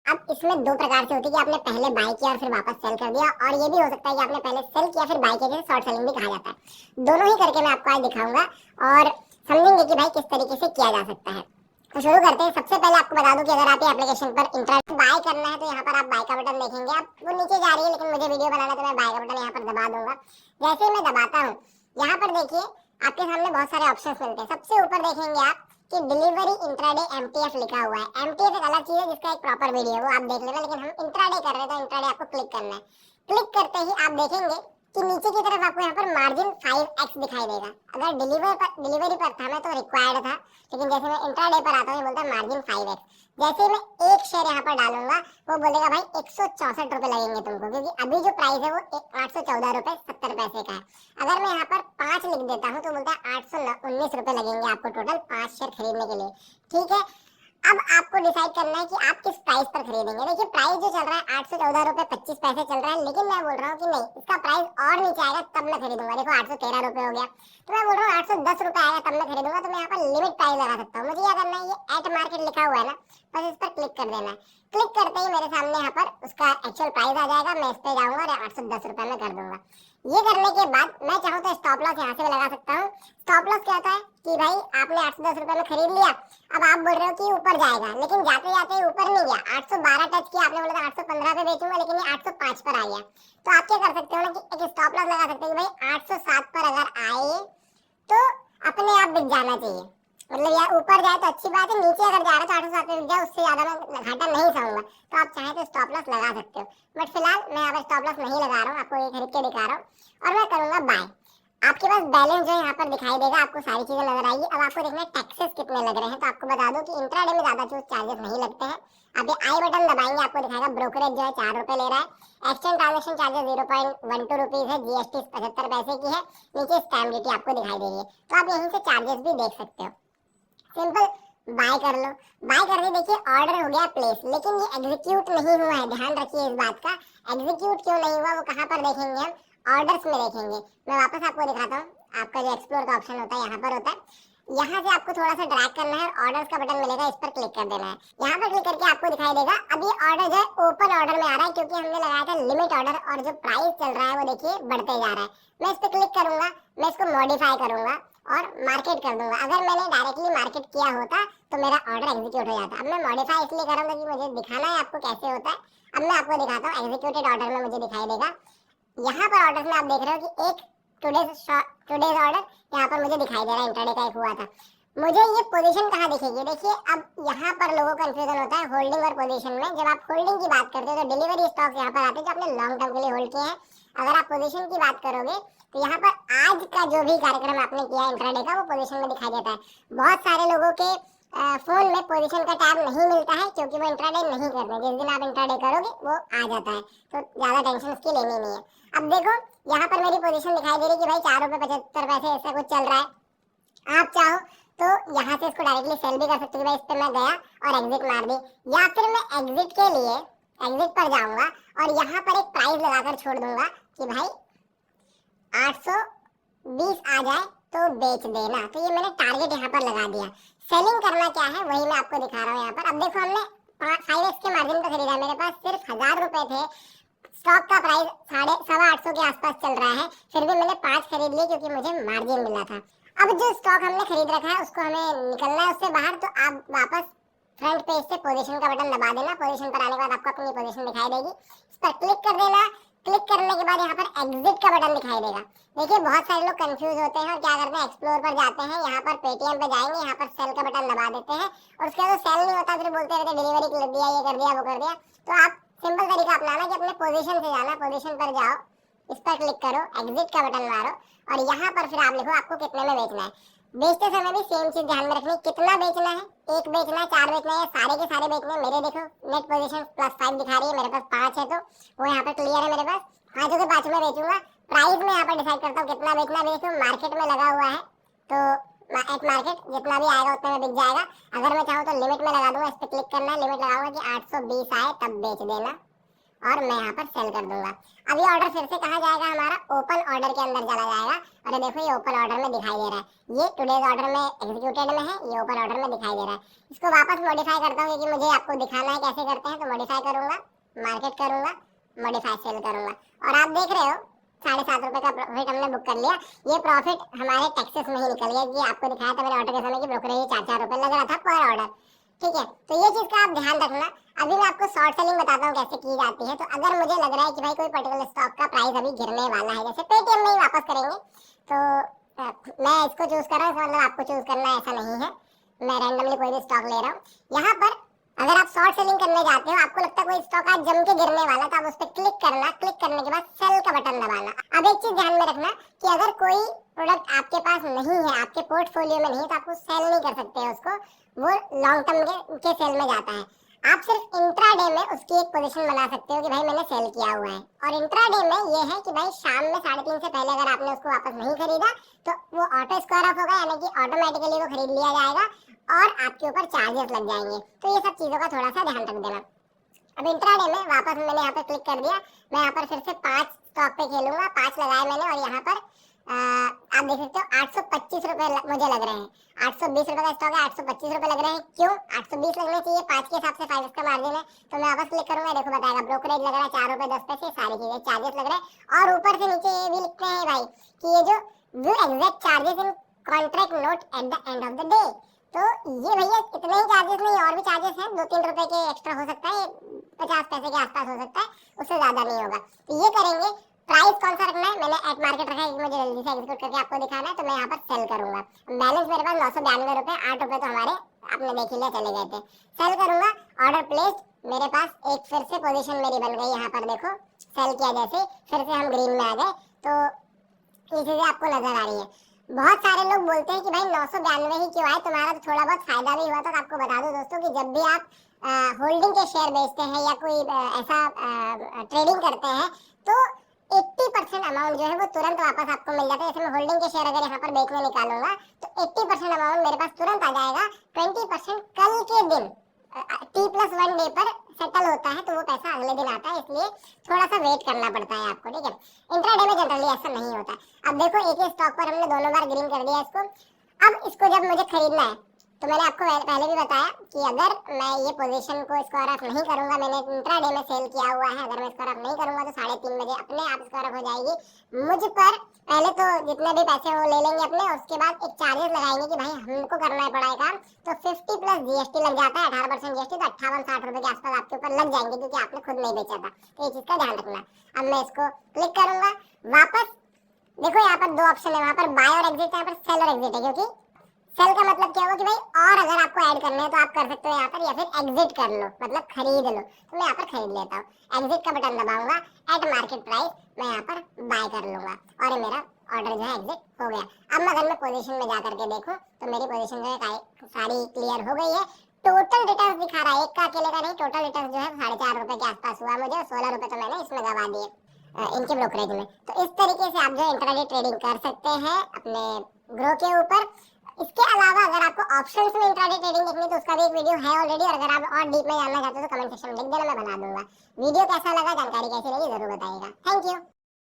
अब इसमें दो प्रकार से होती है कि आपने पहले बाय किया और फिर वापस सेल कर दिया, और ये भी हो सकता है कि आपने पहले सेल किया फिर बाय किया, जिसे शॉर्ट सेलिंग भी कहा जाता है। दोनों ही करके मैं आपको आज दिखाऊंगा और समझेंगे कि भाई किस तरीके से किया जा सकता है। तो शुरू करते हैं। सबसे पहले आपको बता दूं कि अगर आप ये एप्लीकेशन पर इंटरेस्ट बाय करना है तो यहाँ पर आप बाय का बटन देखेंगे, आप वो नीचे जा रही है लेकिन मुझे वीडियो बनाना है तो मैं बाय का बटन यहाँ पर दबा दूंगा। जैसे ही मैं दबाता हूँ यहाँ पर देखिए आपके सामने बहुत सारे ऑप्शंस मिलते हैं। सबसे ऊपर देखेंगे आप कि डिलीवरी इंट्राडे एमटीएफ लिखा हुआ है। एमटीएफ एक अलग चीज है जिसका एक प्रॉपर वीडियो है, वो आप देख लेना, लेकिन हम इंट्राडे कर रहे हैं तो इंट्राडे आपको क्लिक करना है। क्लिक करते ही आप देखेंगे कि नीचे की तरफ आपको यहाँ पर मार्जिन 5x दिखाई देगा। अगर डिलीवरी पर था मैं तो रिक्वायर्ड था, लेकिन जैसे मैं इंट्राडे पर आता हूँ ये बोलता है मार्जिन 5x। जैसे ही मैं एक शेयर यहाँ पर डालूंगा वो बोलेगा भाई 164 रुपए लगेंगे तुमको, क्योंकि अभी जो प्राइस है वो 814 रुपए 70 पैसे का है। अगर मैं यहाँ पर 5 लिख देता हूँ तो बोलता है 819 रुपए लगेंगे आपको टोटल 5 शेयर खरीदने के लिए। ठीक है, अब आपको डिसाइड करना है कि आप किस प्राइस पर खरीदेंगे। देखिए प्राइस जो चल रहा है 814 रुपए 25 पैसे चल रहा है, लेकिन मैं बोल रहा हूँ कि नहीं, इसका प्राइस और नीचे आएगा तब मैं खरीदूंगा। देखो 813 रुपए हो गया, तो मैं बोल रहा हूँ 810 रुपए आएगा तब मैं खरीदूंगा। तो मैं यहाँ पर लिमिट प्राइस लगा सकता हूँ। मुझे क्या करना है, ये एट मार्केट लिखा हुआ है ना, बस इस पर क्लिक कर देना है। क्लिक करते ही मेरे सामने यहाँ पर उसका एक्चुअल प्राइस आ जाएगा। मैं इस पे जाऊंगा और 810 रुपए में कर दूंगा। ये करने के बाद मैं चाहूँ तो स्टॉप लॉस यहाँ से भी लगा सकता हूँ। स्टॉप लॉस क्या होता है कि भाई आपने 810 रुपए में खरीद लिया, अब आप बोल रहे हो कि ऊपर जाएगा, लेकिन जाते जाते ऊपर नहीं गया, 812 टच किया, आपने बोला था 815 पे बेचूंगा, लेकिन ये 805 पर आ गया। तो आप क्या कर सकते हो ना कि एक स्टॉप लॉस लगा सकते हो कि भाई 807 पर अगर आए तो अपने आप बिक जाना चाहिए। मतलब यार ऊपर जाए तो अच्छी बात है, नीचे अगर जा रहा है तो 807 पे बिक जाए, उससे ज्यादा मैं घाटा नहीं सहूंगा। तो आप चाहे तो स्टॉप लॉस लगा सकते हो, बट फिलहाल मैं यहाँ पर स्टॉप लॉस नहीं लगा रहा हूँ, आपको ये खरीद के दिखा रहा हूँ और मैं करूंगा बाय। आपके पास बैलेंस जो यहाँ पर दिखाई देगा, आपको सारी चीजें नजर आएगी। अब आपको देखना है टैक्सेस कितने लग रहे हैं। तो आपको बता दूं कि इंट्राडे में ज्यादा जो चार्जेस नहीं लगते हैं। आप ये आई बटन दबाएंगे आपको दिखाएगा ब्रोकरेज जो है 4 रुपए ले रहा है, एक्सचेंज ट्रांजेक्शन चार्जेस 0.12 रुपीज है, जीएसटी 75 पैसे की है, नीचे स्टैम्प ड्यूटी आपको दिखाई दे रही है। तो आप यहीं से चार्जेस भी देख सकते हो। सिंपल बाय कर लो। बाय करके देखिए ऑर्डर हो गया प्लेस, लेकिन ये एग्जीक्यूट नहीं हुआ है। ध्यान रखिए इस बात का, एग्जीक्यूट क्यों नहीं हुआ वो कहाँ पर देखेंगे हम, ऑर्डर्स में देखेंगे। मैं वापस आपको दिखाता हूँ। आपका जो एक्सप्लोर का ऑप्शन होता है यहाँ पर होता है, यहाँ से आपको थोड़ा सा ड्रैग करना है, ऑर्डर्स का बटन मिलेगा, इस पर क्लिक कर देना है। यहाँ पर क्लिक करके आपको दिखाई देगा अब ये ऑर्डर जो है ओपन ऑर्डर में आ रहा है, क्योंकि हमने लगाया था लिमिट ऑर्डर, और जो प्राइस चल रहा है वो देखिए बढ़ते जा रहा है। मैं इस पर क्लिक करूंगा, मैं इसको मॉडिफाई करूंगा और मार्केट कर दूंगा। अगर मैंने डायरेक्टली मार्केट किया होता तो मेरा ऑर्डर एग्जीक्यूट हो जाता। अब मैं मॉडिफाई इसलिए करूंगा कि मुझे दिखाना है आपको कैसे होता है। अब मैं आपको दिखाता हूँ, एग्जीक्यूटेड ऑर्डर में मुझे दिखाई देगा। यहाँ पर ऑर्डर में आप देख रहे हो कि एक टुडेज ऑर्डर यहाँ पर मुझे दिखाई दे रहा है, इंट्राडे का एक हुआ था। मुझे ये पोजीशन कहाँ दिखेगी, देखिए अब यहाँ पर लोगों को कंफ्यूजन होता है होल्डिंग और पोजीशन में। जब आप होल्डिंग की बात करते हो तो डिलीवरी स्टॉक यहाँ पर आते हैं जो आपने लॉन्ग टर्म के लिए होल्ड किए हैं। अगर आप पोजीशन की बात करोगे तो यहाँ पर आज का जो भी कार्यक्रम आपने किया इंट्राडे का वो पोजीशन में दिखाई देता है। बहुत सारे लोगों के फोन में पोजीशन का टैब नहीं मिलता है, क्योंकि वो इंट्राडे नहीं करते। जिस दिन आप इंट्राडे करोगे वो आ जाता है, तो ज्यादा टेंशन उसकी लेनी नहीं है। अब देखो यहाँ पर मेरी पोजीशन दिखाई दे रही है कि भाई 4 रुपए 75 पैसे ऐसा कुछ चल रहा है। आप चाहो तो यहाँ से इसको डायरेक्टली सेल भी कर सकते हो। भाई इस पे मैं गया और एग्जिट मार दी, या फिर मैं एग्जिट के लिए एग्जिट पर जाऊंगा और यहाँ पर एक प्राइस लगाकर छोड़ दूंगा कि भाई 820 आ जाए तो बेच देना। तो ये मैंने टारगेट यहाँ पर लगा दिया। सेलिंग करना क्या है वही मैं आपको दिखा रहा हूँ यहाँ पर। अब देखो हमने 5x के मार्जिन पे खरीदा, मेरे पास सिर्फ 1000 रुपए थे। स्टॉक का प्राइस 850 के आसपास चल रहा है, फिर भी मैंने 5 खरीद लिए क्योंकि मुझे मार्जिन मिला था। अब जो स्टॉक हमने खरीद रखा है उसको हमें निकलना है उससे बाहर। तो आप वापस फ्रंट पेज से पोजीशन का बटन दबा देना। पोजीशन पर आने के बाद आपको अपनी पोजीशन दिखाई देगी, इस पर क्लिक कर देना। क्लिक करने के बाद यहाँ पर एग्जिट का बटन दिखाई देगा। देखिए बहुत सारे लोग कंफ्यूज होते हैं और क्या करते हैं, एक्सप्लोर पर जाते हैं, यहाँ पर पेटीएम पे जाएंगे, यहाँ पर सेल का बटन दबा देते हैं और उसके बाद सेल नहीं होता, फिर बोलते रहते डिलीवरी कर दिया, ये कर दिया, वो कर दिया। तो आप सिंपल तरीका अपनाना कि अपने पोजीशन से जाना, पोजीशन पर जाओ, इस पर क्लिक करो, एग्जिट का बटन मारो और यहाँ पर फिर आप लिखो आपको कितने में बेचना है। बेचते समय भी सेम चीज ध्यान में रखनी, कितना बेचना है, एक बेचना है, 4 बेचना है, सारे के सारे बेचने हैं। मेरे देखो नेट पोजीशन +5 दिखा रही है, मेरे पास 5 है तो वो यहाँ पर क्लियर है। मेरे पास 5 के 5 में बेचूंगा। प्राइस में यहाँ पर डिसाइड करता हूँ कितना बेचना है। देखो मार्केट में लगा हुआ है तो एट मार्केट जितना भी आएगा उतने में बिक जाएगा। अगर मैं चाहूँ तो लिमिट में लगा दूंगा, इस पर क्लिक करना है, लिमिट लगाऊंगा कि 820 आए तब बेच देना और मैं यहाँ पर सेल कर दूंगा। अब ये ऑर्डर फिर से कहाँ जाएगा, हमारा ओपन ऑर्डर के अंदर चला जाएगा। और ये देखो ये ओपन ऑर्डर में दिखाई दे रहा है, ये टुडेज ऑर्डर में एग्जीक्यूटेड में है, ये ओपन ऑर्डर में दिखाई दे रहा है। इसको वापस मॉडिफाई करता हूँ क्योंकि मुझे आपको दिखाना है कैसे करते हैं। तो मॉडिफाई करूंगा, मार्केट करूंगा, मॉडिफाई सेल करूंगा, और आप देख रहे हो 7.5 रुपए का प्रॉफिट हमने बुक कर लिया। ये प्रॉफिट हमारे टैक्सेस में ही निकल गया। ये आपको दिखाया था मैंने ऑर्डर के समय की ब्रोकरेज 4-4 रुपए लग रहा था पर ऑर्डर। ठीक है, तो ये चीज का आप ध्यान रखना। अभी मैं आपको शॉर्ट सेलिंग बताता हूँ कैसे की जाती है। तो अगर मुझे लग रहा है कि भाई कोई पर्टिकुलर स्टॉक का प्राइस अभी गिरने वाला है, जैसे पेटीएम में ही वापस करेंगे, तो मैं इसको चूज कर रहा हूँ, मतलब आपको चूज करना है ऐसा नहीं है, मैं रैंडमली कोई भी स्टॉक ले रहा हूँ। यहाँ पर अगर आप शॉर्ट सेलिंग करने जाते हो, आपको लगता है कोई स्टॉक आज जम के गिरने वाला, तो आप उस पर क्लिक करना, क्लिक करने के बाद सेल का बटन दबाना। अब एक चीज ध्यान में रखना कि अगर कोई प्रोडक्ट आपके पास नहीं है, आपके पोर्टफोलियो में नहीं, तो आप सेल नहीं कर सकते उसको, वो लॉन्ग टर्म के सेल में जाता है। आप सिर्फ इंट्राडे में उसकी एक पोजीशन बना सकते हो कि भाई मैंने सेल किया हुआ है। और इंट्राडे में ये है कि भाई शाम में 3:30 से पहले अगर आपने उसको वापस नहीं खरीदा तो वो ऑटो स्क्वायर ऑफ होगा, यानी कि ऑटोमेटिकली वो खरीद लिया जाएगा और आपके ऊपर चार्जेस लग जाएंगे। तो ये सब चीजों का थोड़ा सा ध्यान रख देना। अब इंट्राडे में वापस मैंने यहाँ पे क्लिक कर दिया, मैं यहाँ पर फिर से 5 स्टॉक पे खेलूंगा, 5 लगाए मैंने, और यहाँ पर आप देख सकते हो 825 रुपए मुझे लग रहे हैं। 820 रुपए का स्टॉक है, 825 रुपए लग रहे हैं। क्यों 820 लगने चाहिए, 5 के हिसाब से 5 का मार्जिन है। तो मैं वापस क्लिक करूंगा, देखो बताएगा ब्रोकरेज लग रहा है 4 रुपए 10 पैसे, सारी चीजें चार्जेस लग रहे हैं। और ऊपर से नीचे ये भी लिखते हैं भाई कि ये जो view exact charges in contract note at the end of the day. तो ये भैया इतने ही चार्जेस नहीं, और भी चार्जेस हैं, 2-3 रुपए के एक्स्ट्रा हो सकता है, 50 पैसे के आसपास हो सकता है, उससे ज्यादा नहीं होगा। तो ये करेंगे। प्राइस कौन सा रखना है, मैंने एट मार्केट रखा है क्योंकि मुझे जल्दी से एग्जीक्यूट करके आपको दिखाना है। तो मैं यहाँ पर सेल करूंगा। बैलेंस मेरे पास 992 रुपए, 8 रुपए तो हमारे आपने देख लिया चले गए थे। सेल करूंगा, ऑर्डर प्लेस्ड, मेरे पास एक फिर से पोजीशन मेरी बन गई। यहाँ पर देखो सेल किया, जैसे फिर से हम ग्रीन में आ गए। तो ये चीजें आपको नजर आ रही है। बहुत सारे लोग बोलते हैं कि भाई 992 ही क्यों आए, तुम्हारा तो थोड़ा बहुत फायदा भी हुआ। तो आपको बता दो दोस्तों कि जब भी आप होल्डिंग के शेयर बेचते हैं या कोई ऐसा ट्रेडिंग करते हैं, तो 80% अमाउंट जो है वो तुरंत वापस आपको मिल जाता है। जैसे मैं होल्डिंग के शेयर अगर यहाँ पर बेचने निकालूंगा तो 80% अमाउंट मेरे पास तुरंत आ जाएगा। 20% कल के दिन T+1 डे पर सेटल होता है, तो वो पैसा अगले दिन आता है, इसलिए थोड़ा सा वेट करना पड़ता है आपको। ठीक है, इंट्राडे में जनरली ऐसा नहीं होता। अब देखो एक ही स्टॉक पर हमने दोनों बार ग्रीन कर दिया इसको। अब इसको जब मुझे खरीदना है, तो मैंने आपको पहले भी बताया कि अगर मैं ये पोजीशन को स्क्वायर ऑफ नहीं करूंगा, मैंने इंट्राडे में सेल किया हुआ है, अगर मैं स्क्वायर ऑफ नहीं करूंगा तो 3:30 बजे अपने आप स्क्वायर ऑफ हो जाएगी। मुझ पर पहले तो जितने भी पैसे वो ले लेंगे अपने, उसके बाद एक चार्जेस लगाएंगे कि भाई हमको करना पड़ा काम, तो 50 प्लस जीएसटी लग जाता है, 18% जीएसटी, तो 58-60 रुपए के आसपास आपके ऊपर लग जाएंगे क्योंकि आपने खुद नहीं बेचा था। तो ये चीज का ध्यान रखना। अब मैं इसको क्लिक करूंगा, वापस देखो यहाँ पर 2 ऑप्शन है, वहां पर बाय और एग्जिट, यहाँ पर सेल और एग्जिट है, क्योंकि सेल का मतलब क्या होगा कि भाई और अगर आपको ऐड करना है तो आप कर सकते हो यहाँ पर, या फिर एग्जिट कर लो, मतलब खरीद लो। तो मैं यहाँ पर खरीद लेता हूँ, एग्जिट का बटन दबाऊंगा, एट मार्केट प्राइस मैं यहाँ पर बाय कर लूंगा, और ये मेरा ऑर्डर जो है एग्जिट हो गया। अब अगर मैं पोजीशन में जाकर के देखूं तो मेरी पोजीशन जो है सारी क्लियर हो गई है। टोटल रिटर्न दिखा रहा है, एक का अकेले का नहीं, टोटल रिटर्न जो है 4.5 रुपए के आसपास हुआ मुझे, 16 रुपए तो मैंने इसमें गवा दिए इनके ब्रोकरेज में। तो इस तरीके से आप जो इंट्राडे ट्रेडिंग कर सकते हैं अपने ग्रो के ऊपर। इसके अलावा अगर आपको ऑप्शंस में इंट्राडे ट्रेडिंग देखनी तो उसका भी एक वीडियो है ऑलरेडी, और अगर आप और डीप में जानना चाहते हो तो कमेंट सेक्शन में लिख देना, मैं बना दूंगा। वीडियो कैसा लगा, जानकारी कैसी लगी जरूर बताइएगा। Thank you.